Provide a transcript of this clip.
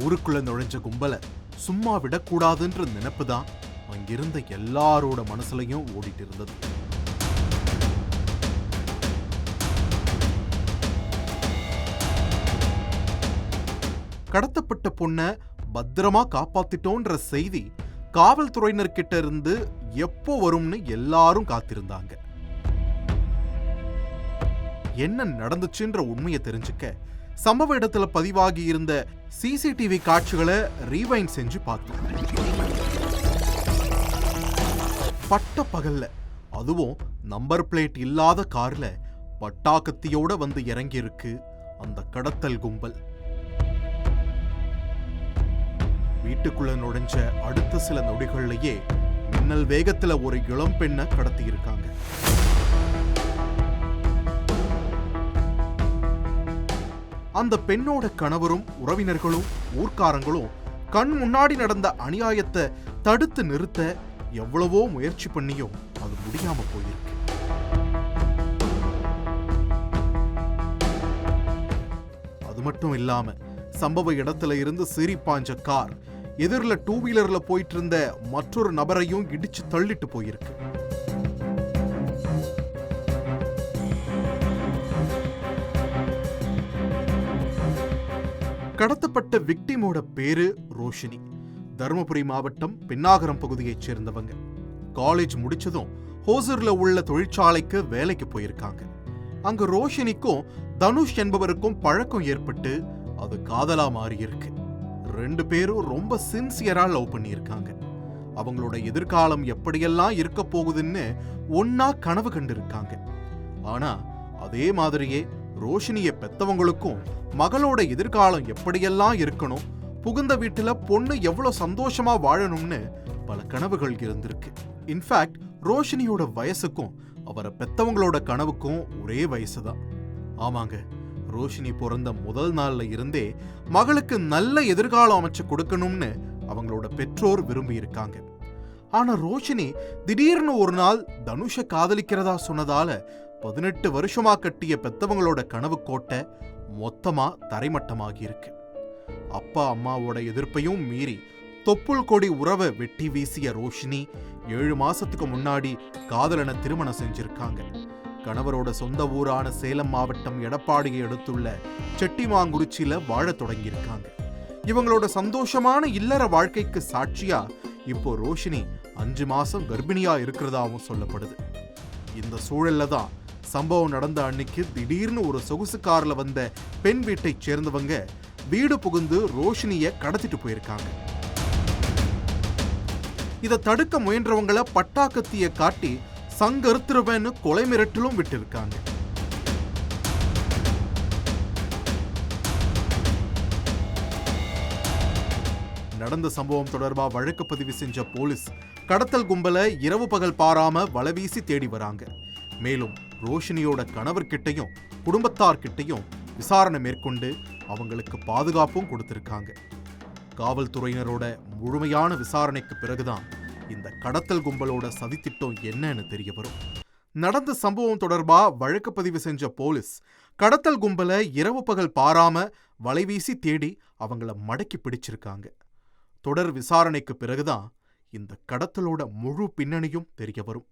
ஊருக்குள்ள நுழைஞ்ச கும்பல சும்மா விடக்கூடாதுன்ற நினைப்பு தான் அங்கிருந்த எல்லாரோட மனசுலையும் ஓடிட்டு இருந்தது. கடத்தப்பட்ட பொண்ண பத்திரமா காப்பாத்திட்டோன்ற செய்தி காவல்துறையினர்கிட்ட இருந்து எப்போ வரும்னு எல்லாரும் காத்திருந்தாங்க. என்ன நடந்துச்சுன்ற உண்மையை தெரிஞ்சுக்க சம்பவ இடத்துல பதிவாகி இருந்த சிசிடிவி காட்சிகளை ரீவைண்ட் செஞ்சு பார்த்தோம். பட்ட பகல்ல, அதுவும் நம்பர் பிளேட் இல்லாத கார்ல பட்டாக்கத்தியோட வந்து இறங்கி இருக்கு அந்த கடத்தல் கும்பல். வீட்டுக்குள்ள நுழைஞ்ச அடுத்த சில நொடிகள்லயே மின்னல் வேகத்துல ஒரு இளம் பெண்ணை கடத்தி இருக்காங்க. அந்த பெண்ணோட கணவரும் உறவினர்களும் ஊர்க்காரங்களும் கண் முன்னாடி நடந்த அநியாயத்தை தடுத்து நிறுத்த எவ்வளவோ முயற்சி பண்ணியும் அது முடியாம போயிருக்கு. அது மட்டும் இல்லாம சம்பவ இடத்துல இருந்து சீறி பாஞ்ச கார் எதிரில 2 வீலர்ல போயிட்டு இருந்த மற்றொரு நபரையும் இடிச்சு தள்ளிட்டு போயிருக்கு. கடத்தப்பட்ட விக்டிமோட பேரு ரோஷினி. தருமபுரி மாவட்டம் பென்னாகரம் பகுதியைச் சேர்ந்தவங்க. காலேஜ் முடிச்சதும் ஹோசூர்ல உள்ள தொழிற்சாலைக்கு வேலைக்கு போயிருக்காங்க. அங்க ரோஷினிக்கும் தனுஷ் என்பவருக்கும் பழக்கம் ஏற்பட்டு அது காதலா மாறி இருக்கு. 2 பேரும் ரொம்ப சின்சியரா லவ் பண்ணியிருக்காங்க. அவங்களோட எதிர்காலம் எப்படியெல்லாம் இருக்க போகுதுன்னு ஒன்னா கனவு கண்டிருக்காங்க. ஆனா அதே மாதிரியே ரோஷினிய பெத்தவங்களுக்கும் மகளோட எதிர்காலம் எப்படியெல்லாம் இருக்கணும், புகுந்த வீட்டுல பொண்ணு எவ்வளவு சந்தோஷமா வாழணும்னு பல கனவுகள் இருந்திருக்கு. இன்ஃபேக்ட் ரோஷினியோட வயசுக்கும் அவரை பெத்தவங்களோட கனவுக்கும் ஒரே வயசுதான். ஆமாங்க, ரோஷினி பிறந்த முதல் நாள்ல இருந்தே மகளுக்கு நல்ல எதிர்காலம் அமைச்சு கொடுக்கணும்னு அவங்களோட பெற்றோர் விரும்பி இருக்காங்க. ஆனா ரோஷினி திடீர்னு ஒரு நாள் தனுஷ காதலிக்கிறதா சொன்னதால 18 வருஷமா கட்டிய பெத்தவங்களோட கனவு கோட்டை மொத்தமா தரைமட்டமாகி இருக்கு. அப்பா அம்மாவோட எதிர்ப்பையும் மீறி தொப்புள் கொடி உறவை வெட்டி வீசிய ரோஷினி 7 மாசத்துக்கு முன்னாடி காதலனை திருமணம் செஞ்சிருக்காங்க. கணவரோட சொந்த ஊரான சேலம் மாவட்டம் எடப்பாடியை அடுத்துள்ள செட்டிமாங்குறிச்சியில வாழ தொடங்கியிருக்காங்க. இவங்களோட சந்தோஷமான இல்லற வாழ்க்கைக்கு சாட்சியா இப்போ ரோஷினி 5 மாசம் கர்ப்பிணியா இருக்கிறதாவும் சொல்லப்படுது. இந்த சூழல்ல தான் சம்பவம் நடந்த அன்னைக்கு திடீர்னு ஒரு சொகுசு கார்ல வந்த பெண் வீட்டை சேர்ந்தவங்க வீடு புகுந்து ரோஷினிய கடத்திட்டு போயிருக்காங்க. இதை தடுக்க முயன்றவங்களை பட்டாக்கத்திய காட்டி சங்கருத்துருவன்னு கொலை மிரட்டலும் விட்டிருக்காங்க. நடந்த சம்பவம் தொடர்பா வழக்கு பதிவு செஞ்ச போலீஸ் கடத்தல் கும்பலை இரவு பகல் பாராம வலைவீசி தேடி வராங்க. மேலும் ரோஷினியோட கணவர்கிட்டையும் குடும்பத்தார்கிட்டையும் விசாரணை மேற்கொண்டு அவங்களுக்கு பாதுகாப்பும் கொடுத்திருக்காங்க. காவல்துறையினரோட முழுமையான விசாரணைக்கு பிறகுதான் இந்த கடத்தல் கும்பலோட சதித்திட்டம் என்னன்னு தெரிய வரும். நடந்த சம்பவம் தொடர்பா வழக்கு பதிவு செஞ்ச போலீஸ் கடத்தல் கும்பலை இரவு பகல் பாராம வலைவீசி தேடி அவங்கள மடக்கி பிடிச்சிருக்காங்க. தொடர் விசாரணைக்கு பிறகுதான் இந்த கடத்தலோட முழு பின்னணியும் தெரிய வரும்.